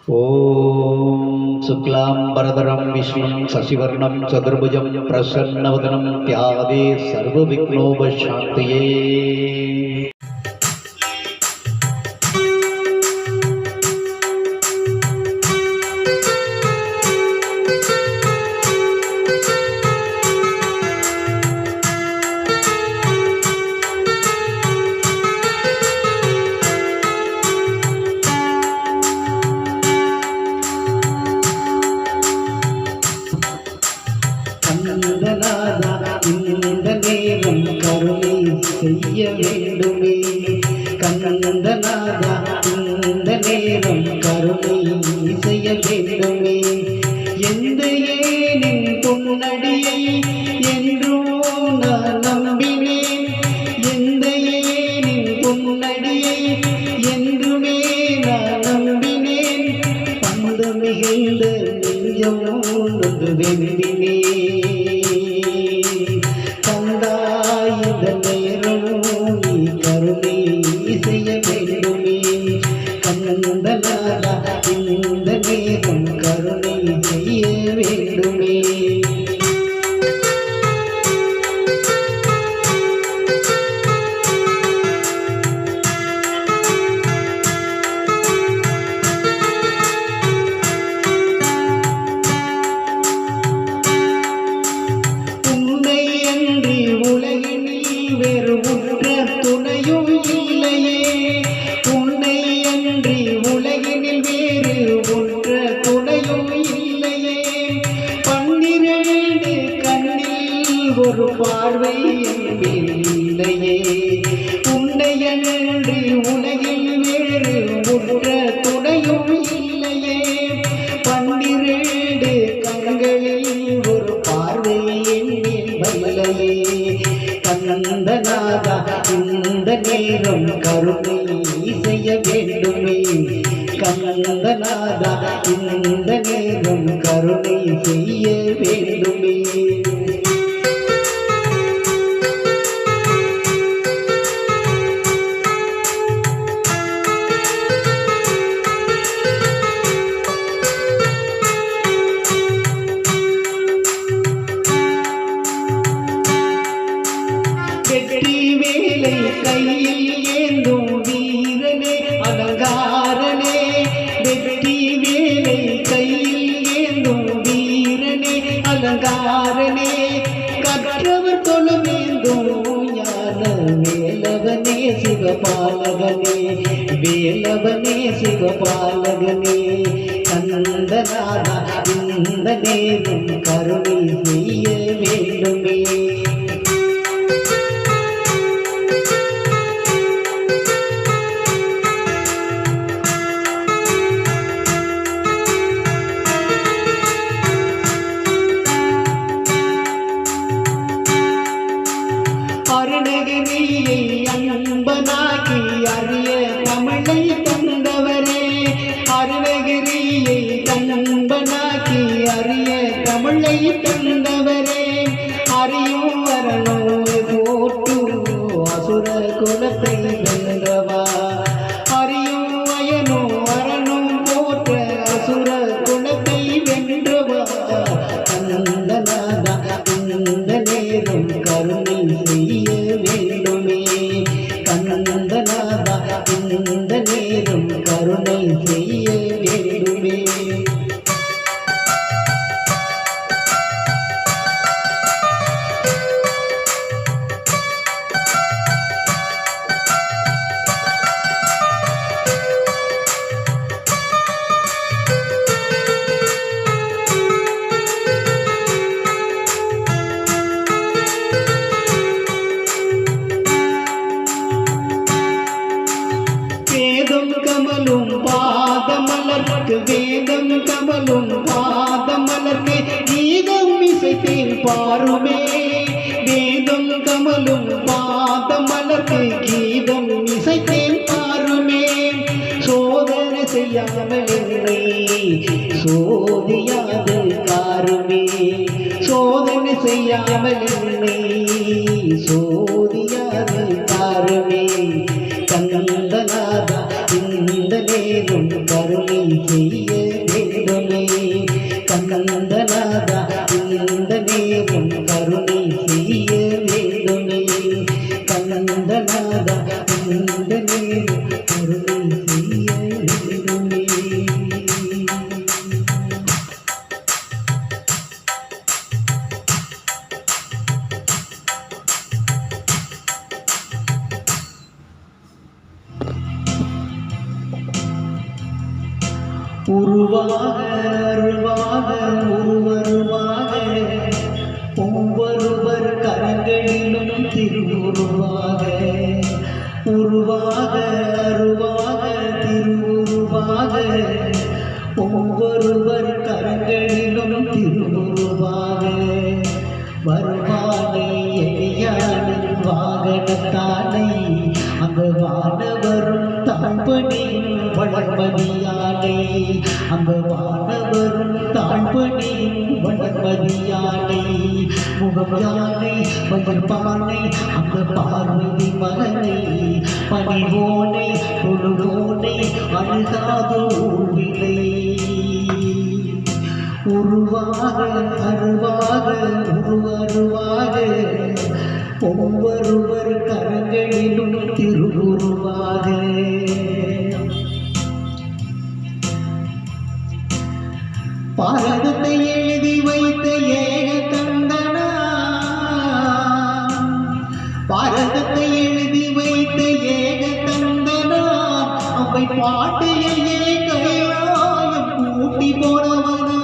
ॐ शुक्लाम्बरधरं विष्णुं शशिवर्णं चतुर्भुजं प्रसन्नवदनं ध्याये सर्वविघ्नोपशान्तये। இந்த நேரம் கருணை செய்ய வேண்டுமே கந்தநாதா, இந்த நேரம் கருணை செய்ய வேண்டுமே. எந்த ஏனின் பொன்னடியை என்றோ நான் நம்பினேன், எந்த ஏனின் பொன்னடியை என்றுமே நான் நம்பினேன். பந்து மிகுந்த நெஞ்சம் ஒன்று வெம்பினேன். இந்த நேரம் கருணை செய்ய வேண்டுமே. உன்னை அன்றி உலகினில் வேறு உற்ற துணையும் இல்லையே, உன்னை அன்றி உலகினில் வேறு ஒன்ற துணையும் இல்லையே. 12 கண்ணில் ஒரு பார்வை இல்லையே, உன்னை அன்றி உலகில் வேறு ஒன்ற துணையும் இல்லையே. 12 கண்களில் ஒரு பார்வை இல்லையே. கந்தநாதா, இந்த நேரம் கருணை செய்ய வேண்டுமே. கந்தநாதா, இந்த நேரம் கருணை செய்ய வேண்டுமே. வெற்றி வேலை கையில் ஏந்தும் வீரனே அலங்காரனே, வெற்றி வேலை கையில் ஏந்தும் வீரனே அலங்காரனே. கற்றவர் தொழுமேந்தும் ஞான வேலவனே சிவபாலகனே, வேலவனே சிவபாலகனே. கந்தநாதா, இந்த நேரம் கருணை செய்ய வேண்டுமே. அருணகிரியை அன்பனாக்கி அரிய தமிழை தந்தவரே, அருணகிரியை தன்பனாக்கி அரிய தமிழை தந்தவரே. அறியும் வரனோ போட்டு அசுர குலத்தை வென்றவா, அறியும் வயனோ வரனும் போற்ற அசுர குலத்தை வென்றவா. கந்தநாதா, இந்த நேரம் கருணை செய்ய வேண்டுமே. கந்தநாதா, இந்த நேரம் கருணை செய்ய வேண்டுமே. வேதம் கமலும் பாதமலர்க்கு, வேதம் கமலும் பாதமலர்க்கு கீதம் இசைத்தேன் பாருமே. வேதம் கமலும் பாதமலர்க்கு கீதம் இசைத்தேன் பாருமே. சோதனை செய்யாமல் என்னை சோதியாது காருமே, சோதனை செய்யாமல் என்னை சோதியாது காருமே. கந்தநாதா, இந்த நேரம் கருணை செய்ய வேண்டுமே கந்தநாதா இந்த நேரம் கருணை செய்ய வேண்டுமே கந்தநாதா இந்த நேரம் கருணை செய்ய வேண்டுமே. உருவாக அருவாக உருவருவாக ஒவ்வொருவர் கரங்களிலும் திருவுருவாக உருவாக அருவாக திருவுருவாக ஒவ்வொருவர் கரங்களிலும் திருவுருவாக வருவானை எளியானின் வாகனத்தானை அந்த வானவரும் தாழ்பணியும் வளர்மதியானை அந்த வானவரும் தாழ்பணியும் வளர்மதியானை முகம் யானை மயிர்பானை அந்த பார்வதி மகனை பணிவோனை தொழுவோனை அழுகாது ஊழ்விலை உருவாக அருவாக உருவருவாக ஒவ்வொருவர் கரங்களிலும் திருவுருவாக பாரதத்தை எழுதி வைத்த ஏக கந்தனா பாரதத்தை எழுதி வைத்த ஏக கந்தனா அவை பாட்டையே கையாயம் கூட்டி போனவனா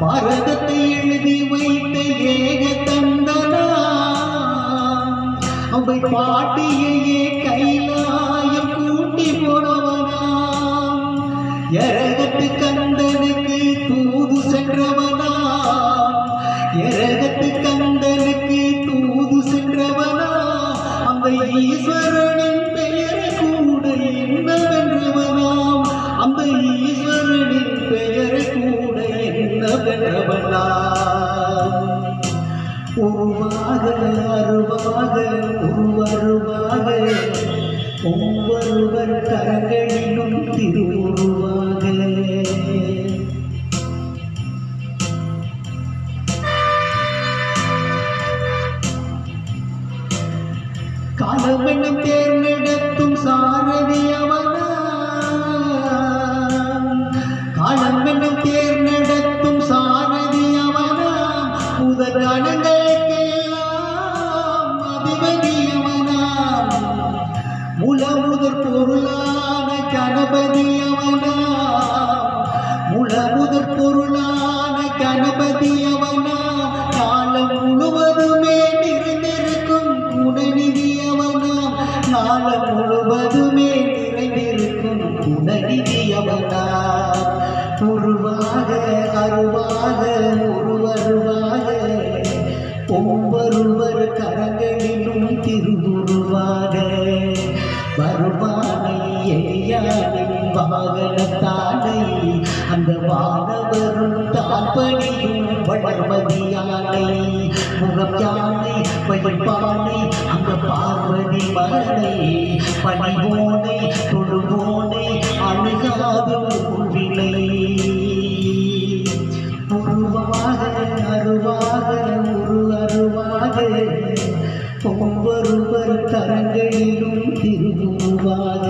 பாரதத்தை எழுதி வைத்த ஏக கந்தனா அவை பாட்டியையே கைலாயம் கூட்டி போனவனா எரகத்து கந்தனுக்கு தூது சென்றவனா எரகத்து கந்தனுக்கு தூது சென்றவனா அந்த ஈஸ்வரனின் பெயரை கூட என்னவென்றவனாம் அந்த ஈஸ்வரனின் பெயரை கூட என்னவென்றவனாம் உருவாக அருவாக உருவருவாக ஒவ்வொருவர் கரங்களிலும் திருவுருவாக காலமென தேர்ந்தெடுத்தும் சாரதி அவனா காலமென தேர்ந்தெடுத்தும் சாரதி அவனா முதல் கணங்களுக்கெல்லாம் அதிபதி அவனா முலமுதற் பொருளான கணபதி அவனா முலமுதற் பொருளான கணபதி அவனா காலம் முழுவதுமே நிறைந்திருக்கும் குணநிதி அவனா காலம் முழுவதுமே நிறைந்திருக்கும் குணநிதி அவனா உருவாக அருவாக உருவருவாக ஒவ்வொருவர் கரங்களிலும் திருவுருவாக வருவானை எளியானின் வாகனத்தானை அந்த வானவரும் தாழ்பணியும் வளர்மதியானை முகம் யானை மயிர்பானை அந்த பார்வதி மகனை பணிவோனை தொழுவோனை அணுகாது உள்விலை உருவாக அருவாக உருவருவாக ஒவ்வொருவர் கரங்களிலும் திருவுருவாக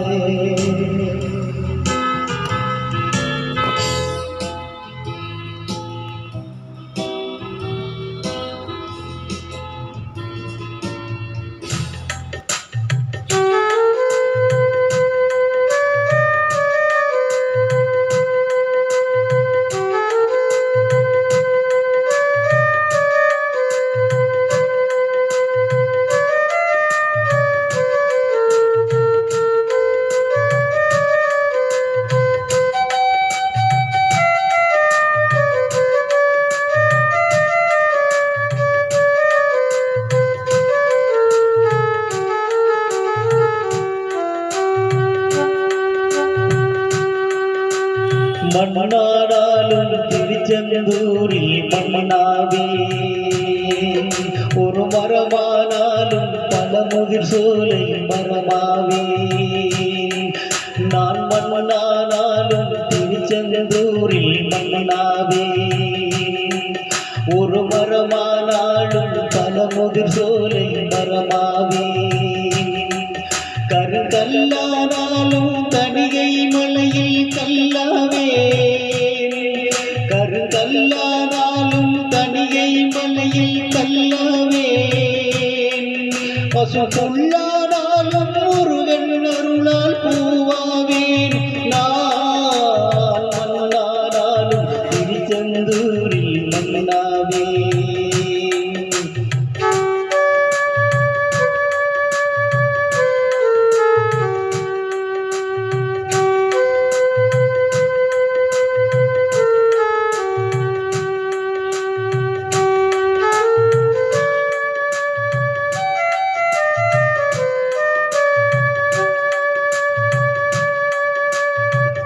மண்ணானாலும் திருச்செந்தூரில் மண்ணாவே ஒரு மரமானாலும் பல முதிர் சோலை மரமாவே நான் மண்ணானாலும் திருச்செந்தூரில் மண்ணாவே ஒரு மரமானாலும் பல முதிர் சோலை மரமாவே கருங்கல்லானாலும் தனிகை மலையில் கல்லாவே கருங்கல்லானாலும் தனிகை மலையில் கல்லாவே பசுப்புள்ளானாலும் முருகன் அருளால் பூவாவேன் நான் மண்ணானாலும் திருச்செந்தூரில் மண்ணாவே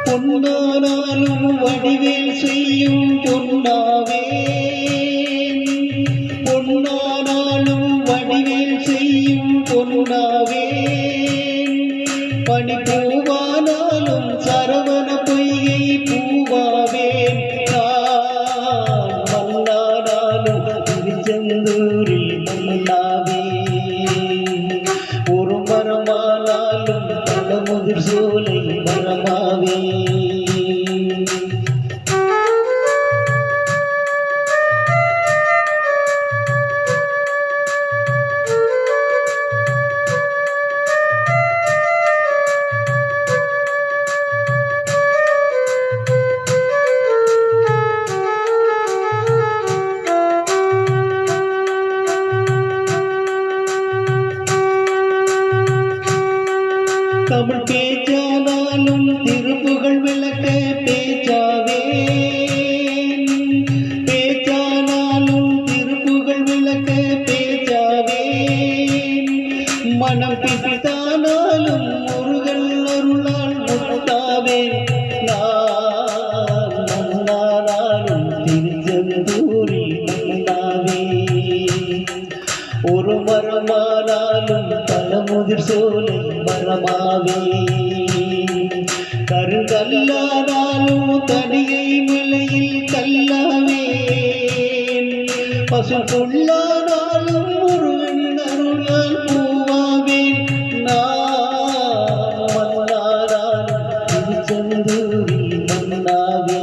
பொன்னானாலும் வடிவேல் செய்யும் பொன்னாவே பொன்னானாலும் வடிவேல் செய்யும் பொன்னாவே பனிப்பூவானாலும் சரவண பொய்கை பூவாவே நான் மண்ணானாலும் திருச்செந்தூரில் மண்ணாவே ஒரு மரமானாலும் பல முதிர் சோலை மரமாவே தமிழ் பேச்சானாலும் திருப்புகழ் விளக்க பேச்சாவே பேச்சானாலும் திருப்புகழ் விளக்க பேச்சாவே மனம் பிடித்தானாலும் முருகன் அருளால் முத்தாவே நான் மண்ணானாலும் திருச்செந்தூரில் மண்ணாவே ஒரு மரமானாலும் பல முதிர் சோலை மரமாவே கருங்கல்லானாலும் தனிகை மலையில் கல்லாவே பசுப்புள்ளானாலும் முருகன் அருளால் பூவாவே நான் மண்ணானாலும் திருச்செந்தூரில் மண்ணாவே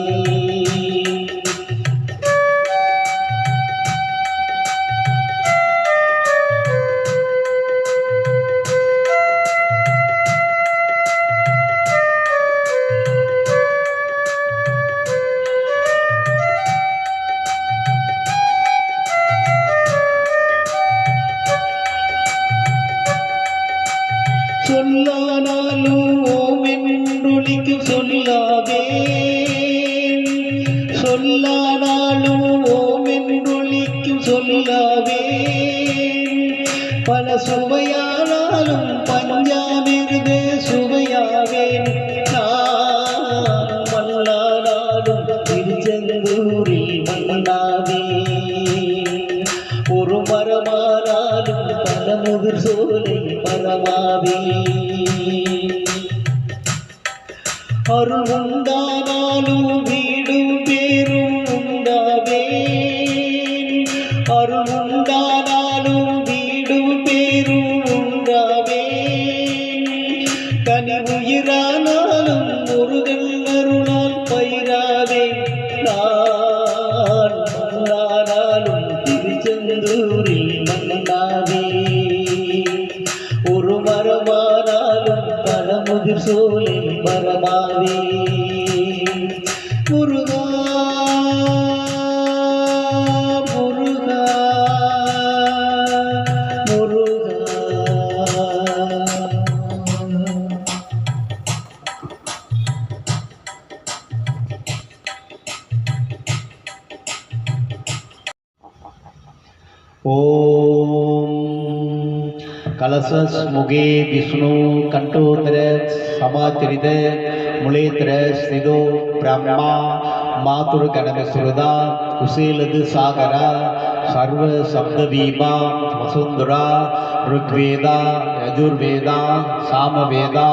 சொல்லானாலும் ஓமென்றொலிக்கும் சொல்லாவே சொல்லானாலும் ஓமென்றொலிக்கும் சொல்லாவே பல சுவையானாலும் பஞ்சாமிர்த சுவையாவே நான் மண்ணானாலும் திருச்செந்தூரில் மண்ணாவே ஒரு மரமானாலும் பல முதிர் சோலை மரமாவே அருள் உண்டானாலும் வீடும் பேரும் உண்டாவே அருள் உண்டானாலும் வீடும் பேரும் உண்டாவே தனி உயிரானாலும் முருகன் அருளால் பயிராவே நான் மண்ணானாலும் திருச்செந்தூரில் மண்ணாவே ஒரு மரமானாலும் பல முதிர் சோலை மரமாவே முருகா முருகா முருகா. ஓம் कलशमुगे विष्णु कंठोतर समाचरित मुलेतर स्थितो ब्रह्मा मातुर्गणमसुरदा कुशेलद सागरा सर्व शब्दवीमा वसुंधरा ऋग्वेदा यजुर्वेदा सामवेदा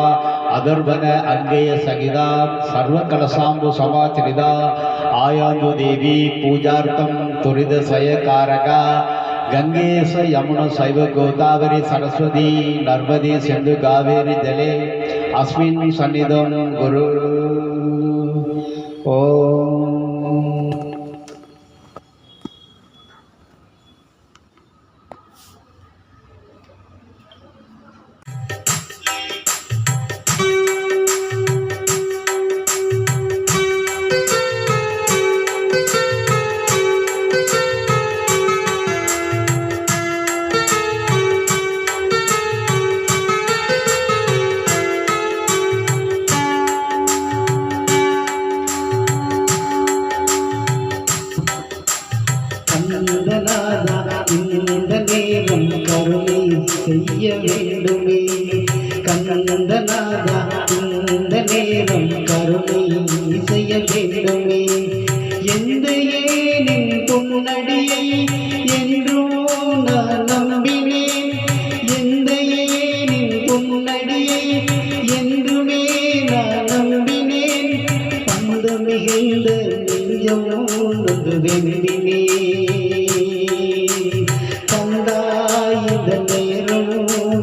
அதர்வன அங்கேய சகிதா சர்வ கலசாம்பு சமாச்சரிதா ஆயாந்து தேவி பூஜார்த்தம் துரித சயகாரகா गंगेश यमुना शैव गोदावरी सरस्वती नर्मदे सिंधु कावेरी जले अस्मिन् सन्निधं गुरु ओम। இந்த நேரம் கருணை செய்ய வேண்டுமே கண்ணந்தநாதா, இந்த நேரம் கருணை செய்ய வேண்டுமே. எந்த ஏனின் பொன்னடியை என்றோ நான் நம்பினேன், எந்த ஏனின் பொன்னடியை என்றுமே நான் நம்பினேன். பந்த மிகுந்த நெஞ்சம் ஒன்று வெம்பினேன். இந்த நேரம்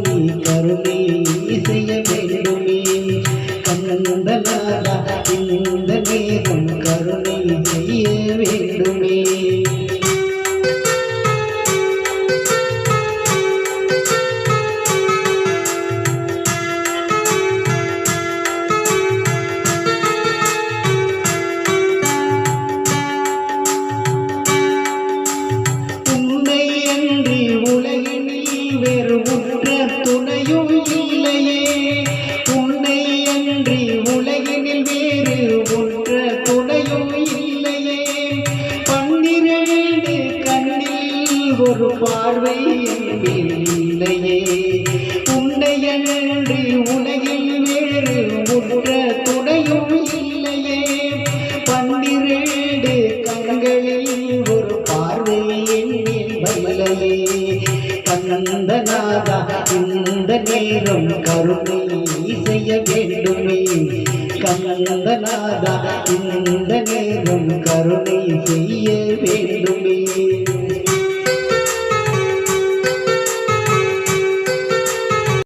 நீ கருணை செய்ய வேண்டுமே கண்ணந்தநாதா, இந்த நேரம் கருணை செய்ய வேண்டுமே. வேறு உற்ற துணையும் இல்லையே, உன்னை அன்றி உலகினில் வேறு உற்ற துணையும் இல்லையே. 12 கண்ணில் ஒரு பார்வை இல்லையே, உன்னை அன்றி உலகில் வேறு உற்ற துணையும் இல்லையே. 12 கண்களில் ஒரு பார்வை இல்லையே. கண்ணந்தநாதா, இந்த நேரம் கருணை செய்ய வேண்டுமே கண்ணந்தநாதா, இந்த நேரம் கருணை செய்ய வேண்டுமே.